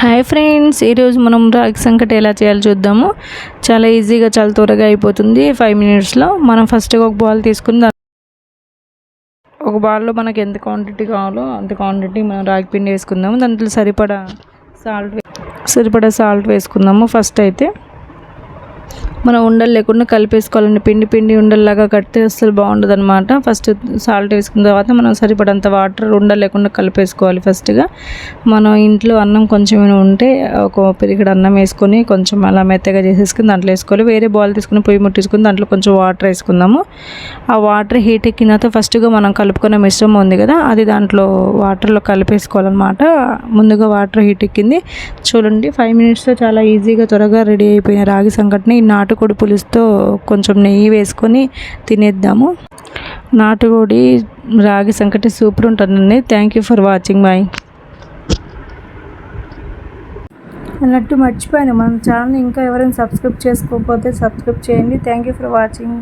Hi friends, ఈరోజు మనం రాగి సంకటి ఎలా చేయాలో చూద్దాము. చాలా ఈజీగా చాలా త్వరగా అయిపోతుంది. 5 మినిట్స్లో మనం ఫస్ట్గా ఒక బౌల్ తీసుకుని ఒక బౌల్లో మనకి ఎంత క్వాంటిటీ కావాలో అంత క్వాంటిటీ మనం రాగి పిండి వేసుకుందాము. దాంట్లో సరిపడా సాల్ట్ వేసుకుందాము. ఫస్ట్ అయితే మనం ఉండలు లేకుండా కలిపేసుకోవాలండి. పిండి ఉండల్లాగా కడితే అస్సలు బాగుండదు అనమాట. ఫస్ట్ సాల్ట్ వేసుకున్న తర్వాత మనం సరిపడంత వాటర్ ఉండలు లేకుండా కలిపేసుకోవాలి. ఫస్ట్గా మనం ఇంట్లో అన్నం కొంచెం ఉంటే ఒక పిరిగడ అన్నం వేసుకొని కొంచెం అలా మెత్తగా చేసేసుకుని దాంట్లో వేసుకోవాలి. వేరే బౌల్ తీసుకుని పొయ్యి ముట్టించుకుని దాంట్లో కొంచెం వాటర్ వేసుకుందాము. ఆ వాటర్ హీట్ ఎక్కిన తర్వాత ఫస్ట్గా మనం కలుపుకున్న మిశ్రమం ఉంది కదా, అది దాంట్లో వాటర్లో కలిపేసుకోవాలన్నమాట. ముందుగా వాటర్ హీట్ ఎక్కింది చూడండి. 5 మినిట్స్లో చాలా ఈజీగా త్వరగా రెడీ అయిపోయిన రాగి సంకటిని నాటుకోడి పులుసుతో కొంచెం నెయ్యి వేసుకొని తినేద్దాము. నాటుకోడి రాగి సంకటి సూపర్ ఉంటుందండి. Thank you for watching. Bye. అన్నట్టు మర్చిపోయాను, మన ఛానల్ ఇంకా ఎవరైనా సబ్స్క్రైబ్ చేసుకోకపోతే సబ్స్క్రైబ్ చేయండి. Thank you for watching.